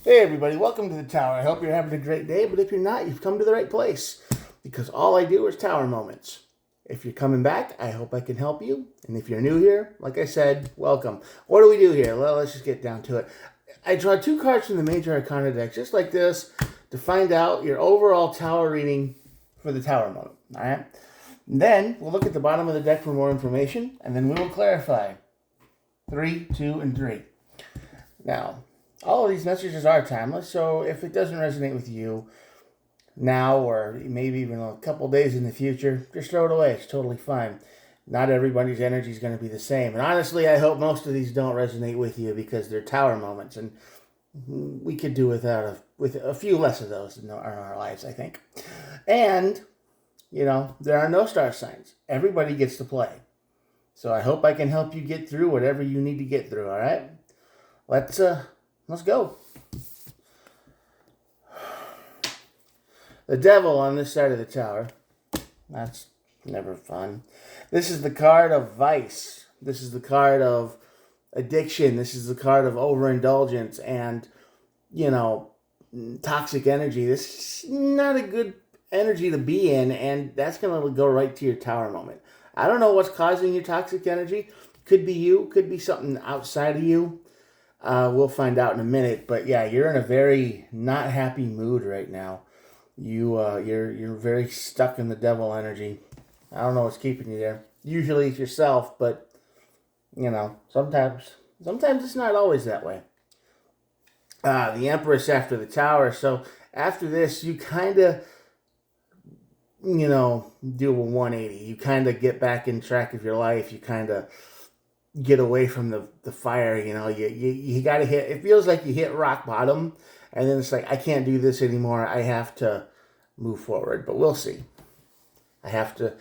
Hey everybody, welcome to the tower. I hope you're having a great day, but if you're not, you've come to the right place because all I do is tower moments. If you're coming back, I hope I can help you. And if you're new here, like I said, welcome. What do we do here? Well, let's just get down to it. I draw two cards from the Major Arcana deck, just like this, to find out your overall tower reading for the tower moment. All right? And then we'll look at the bottom of the deck for more information, and then we will clarify. 3, 2, and 3. Now, all of these messages are timeless, so if it doesn't resonate with you now or maybe even a couple days in the future, just throw it away. It's totally fine. Not everybody's energy is going to be the same. And honestly, I hope most of these don't resonate with you because they're tower moments, and we could do without with a few less of those in our lives, I think. And, there are no star signs. Everybody gets to play. So I hope I can help you get through whatever you need to get through, all right? Let's go. The devil on this side of the tower. That's never fun. This is the card of vice. This is the card of addiction. This is the card of overindulgence and, toxic energy. This is not a good energy to be in, and that's going to go right to your tower moment. I don't know what's causing your toxic energy. Could be you. Could be something outside of you. We'll find out in a minute. But yeah, you're in a very not happy mood right now. You're very stuck in the devil energy. I don't know what's keeping you there. Usually it's yourself, but sometimes it's not always that way. The Empress after the Tower. So after this, you kind of do a 180. You kind of get back in track of your life. You kind of get away from the fire. You got to hit. It feels like you hit rock bottom, and then it's like, I can't do this anymore. I have to move forward. But we'll see. I have to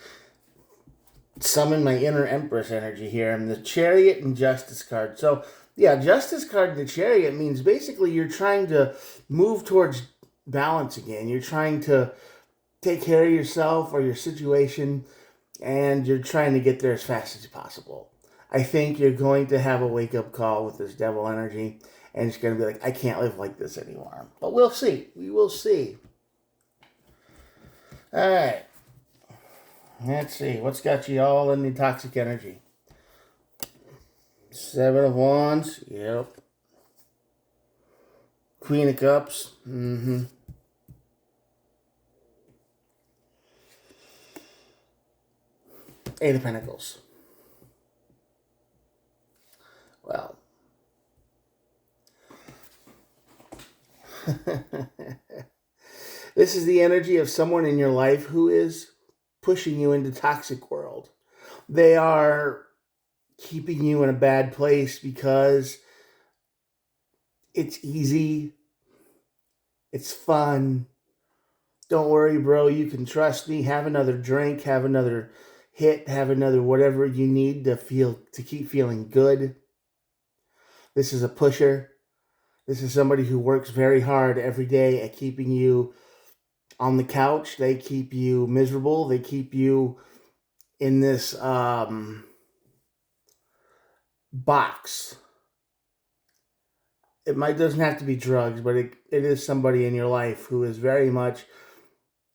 summon my inner Empress energy here. And the Chariot and Justice card. So yeah, Justice card and the Chariot means basically you're trying to move towards balance again. You're trying to take care of yourself or your situation, and you're trying to get there as fast as possible. I think you're going to have a wake-up call with this devil energy, and it's going to be like, I can't live like this anymore. But we'll see. We will see. All right. Let's see. What's got you all in the toxic energy? 7 of Wands. Yep. Queen of Cups. Mm-hmm. Eight of Pentacles. Well. This is the energy of someone in your life who is pushing you into toxic world. They are keeping you in a bad place because it's easy. It's fun. Don't worry, bro. You can trust me. Have another drink. Have another hit. Have another whatever you need to keep feeling good. This is a pusher. This is somebody who works very hard every day at keeping you on the couch. They keep you miserable. They keep you in this box. Doesn't have to be drugs, but it is somebody in your life who is very much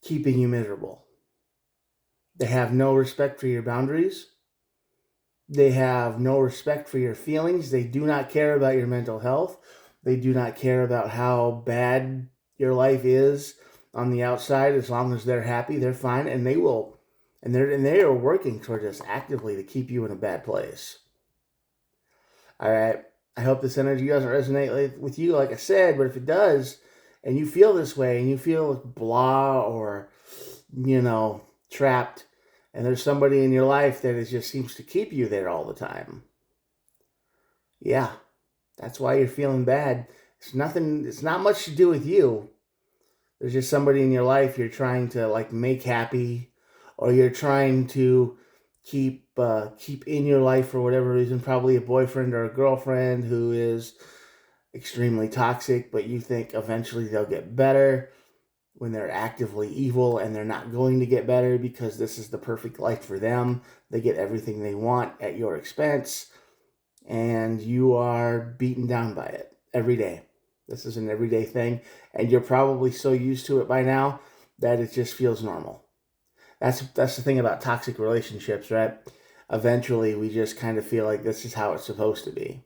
keeping you miserable. They have no respect for your boundaries. They have no respect for your feelings. They do not care about your mental health. They do not care about how bad your life is on the outside. As long as they're happy, they're fine, and they are working toward this actively to keep you in a bad place. All right. I hope this energy doesn't resonate with you, like I said, but if it does, and you feel this way, and you feel blah or, trapped, and there's somebody in your life that just seems to keep you there all the time. Yeah, that's why you're feeling bad. It's not much to do with you. There's just somebody in your life you're trying to make happy, or you're trying to keep in your life for whatever reason, probably a boyfriend or a girlfriend who is extremely toxic, but you think eventually they'll get better when they're actively evil, and they're not going to get better because this is the perfect life for them. They get everything they want at your expense, and you are beaten down by it every day. This is an everyday thing, and you're probably so used to it by now that it just feels normal. That's the thing about toxic relationships, right? Eventually, we just kind of feel like this is how it's supposed to be.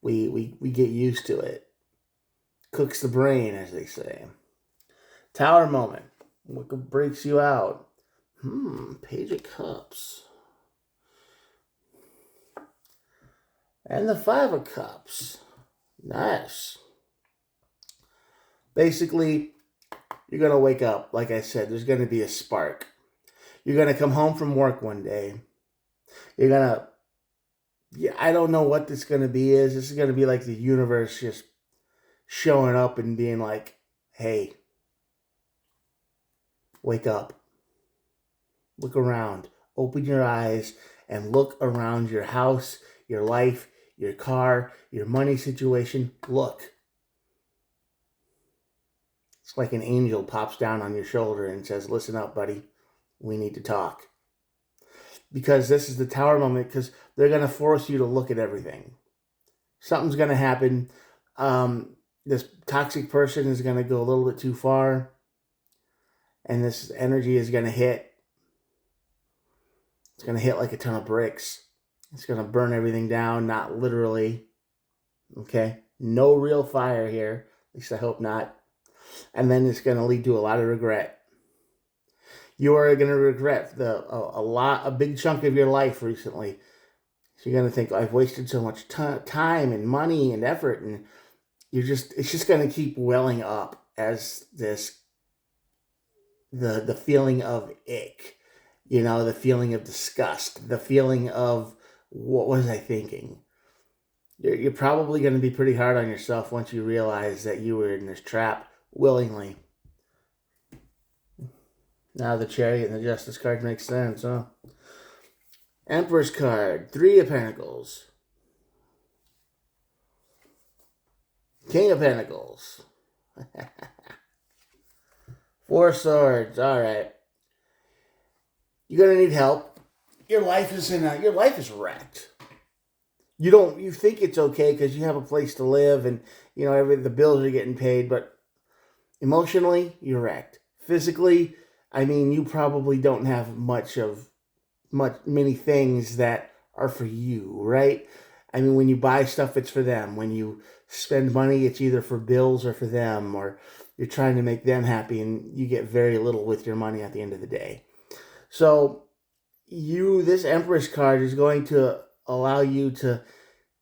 We get used to it. Cooks the brain, as they say. Tower moment. What breaks you out? Page of Cups. And the Five of Cups. Nice. Basically, you're going to wake up. Like I said, there's going to be a spark. You're going to come home from work one day. You're going to... Yeah, I don't know what this is going to be. This is going to be like the universe just showing up and being like, hey, wake up. Look around. Open your eyes and look around your house, your life, your car, your money situation. Look. It's like an angel pops down on your shoulder and says, listen up, buddy. We need to talk. Because this is the Tower moment, because they're going to force you to look at everything. Something's going to happen. This toxic person is going to go a little bit too far. And this energy is going to hit. It's going to hit like a ton of bricks. It's going to burn everything down, not literally. Okay? No real fire here. At least I hope not. And then it's going to lead to a lot of regret. You are going to regret a big chunk of your life recently. So you're going to think, I've wasted so much time and money and effort, and it's just going to keep welling up as this, the feeling of ick, the feeling of disgust, the feeling of, what was I thinking? You're probably going to be pretty hard on yourself once you realize that you were in this trap willingly. Now the Chariot and the Justice card makes sense, huh? Empress card, 3 of Pentacles. King of Pentacles. 4 Swords, alright. You're gonna need help. Your life is wrecked. You think it's okay because you have a place to live and the bills are getting paid, but emotionally, you're wrecked. Physically, you probably don't have many things that are for you, right? When you buy stuff, it's for them. When you spend money, it's either for bills or for them, or you're trying to make them happy, and you get very little with your money at the end of the day. So this Empress card is going to allow you to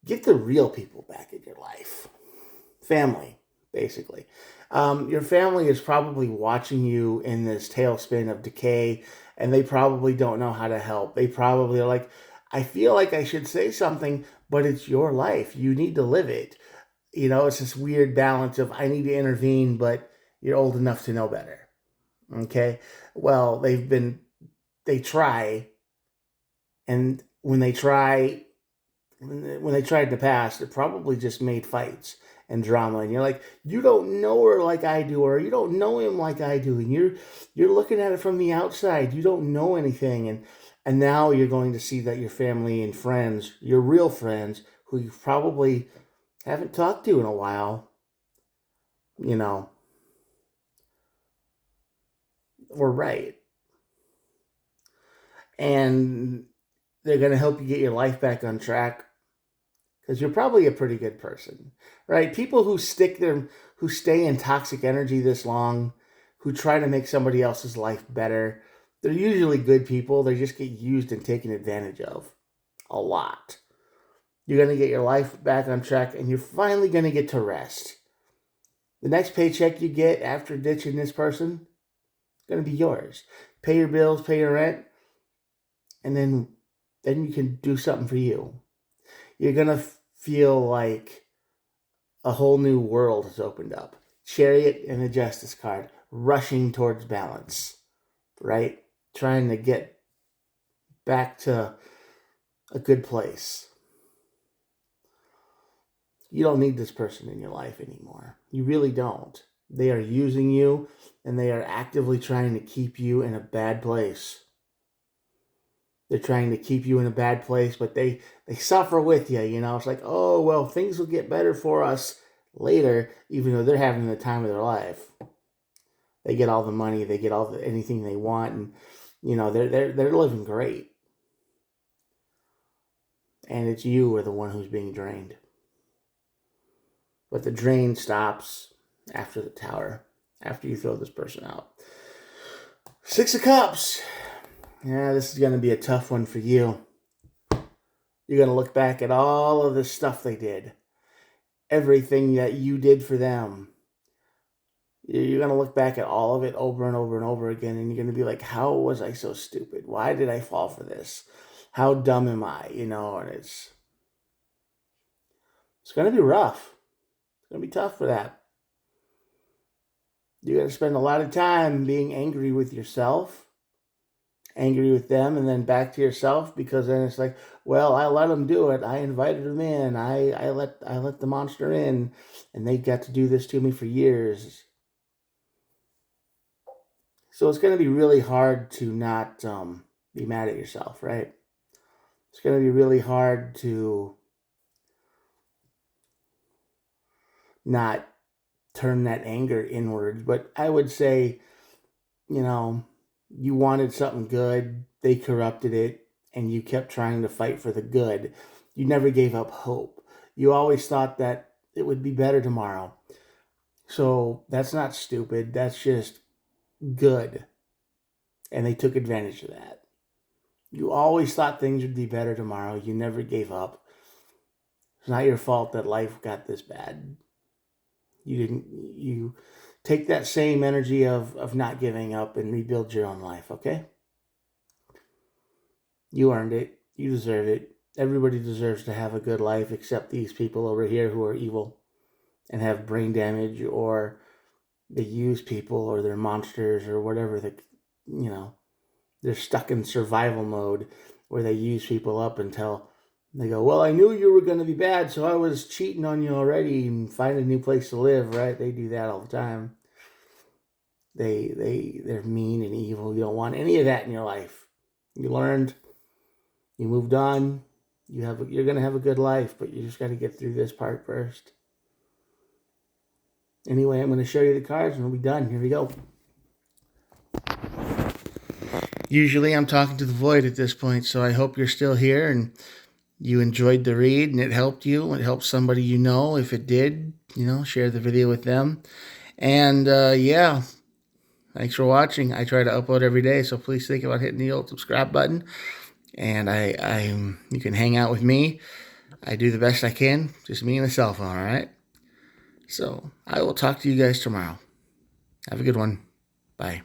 get the real people back in your life. Family, basically. Your family is probably watching you in this tailspin of decay, and they probably don't know how to help. They probably are like, I feel like I should say something, but it's your life. You need to live it. It's this weird balance of, I need to intervene, but you're old enough to know better. Okay? Well, they try, and when they tried in the past, it probably just made fights and drama, and you're like, you don't know her like I do, or you don't know him like I do, and you're looking at it from the outside. You don't know anything, and now you're going to see that your family and friends, your real friends, who you probably haven't talked to in a while, were right, and they're going to help you get your life back on track. Because you're probably a pretty good person, right? People who stay in toxic energy this long, who try to make somebody else's life better, they're usually good people. They just get used and taken advantage of a lot. You're going to get your life back on track, and you're finally going to get to rest. The next paycheck you get after ditching this person is going to be yours. Pay your bills, pay your rent, and then you can do something for you. You're going to feel like a whole new world has opened up. Chariot and the Justice card, rushing towards balance, right? Trying to get back to a good place. You don't need this person in your life anymore. You really don't. They are using you, and they are actively trying to keep you in a bad place. They're trying to keep you in a bad place, but they suffer with you, It's like, oh, well, things will get better for us later, even though they're having the time of their life. They get all the money, they get anything they want, and they're living great. And it's you are the one who's being drained. But the drain stops after the tower, after you throw this person out. Six of Cups. Yeah, this is going to be a tough one for you. You're going to look back at all of the stuff they did. Everything that you did for them. You're going to look back at all of it over and over and over again, and you're going to be like, how was I so stupid? Why did I fall for this? How dumb am I? And it's going to be rough. It's going to be tough for that. You're going to spend a lot of time being angry with yourself, angry with them, and then back to yourself, because then it's like, well, I let them do it. I invited them in. I let the monster in, and they got to do this to me for years. So it's going to be really hard to not be mad at yourself, right? It's going to be really hard to not turn that anger inwards. But I would say, you wanted something good, they corrupted it, and you kept trying to fight for the good. You never gave up hope. You always thought that it would be better tomorrow. So that's not stupid. That's just good. And they took advantage of that. You always thought things would be better tomorrow. You never gave up. It's not your fault that life got this bad. You take that same energy of not giving up and rebuild your own life, okay? You earned it. You deserve it. Everybody deserves to have a good life except these people over here who are evil and have brain damage, or they use people, or they're monsters, or whatever. They're stuck in survival mode where they use people up until they go, well, I knew you were going to be bad, so I was cheating on you already and find a new place to live, right? They do that all the time. They're mean and evil. You don't want any of that in your life. You learned, you moved on, you're going to have a good life, but you just got to get through this part first. Anyway, I'm going to show you the cards and we'll be done. Here we go. Usually I'm talking to the void at this point, so I hope you're still here and you enjoyed the read and it helped you. It helped somebody you know. If it did, share the video with them. And yeah, thanks for watching. I try to upload every day, so please think about hitting the old subscribe button. And you can hang out with me. I do the best I can, just me and the cell phone, all right? So I will talk to you guys tomorrow. Have a good one. Bye.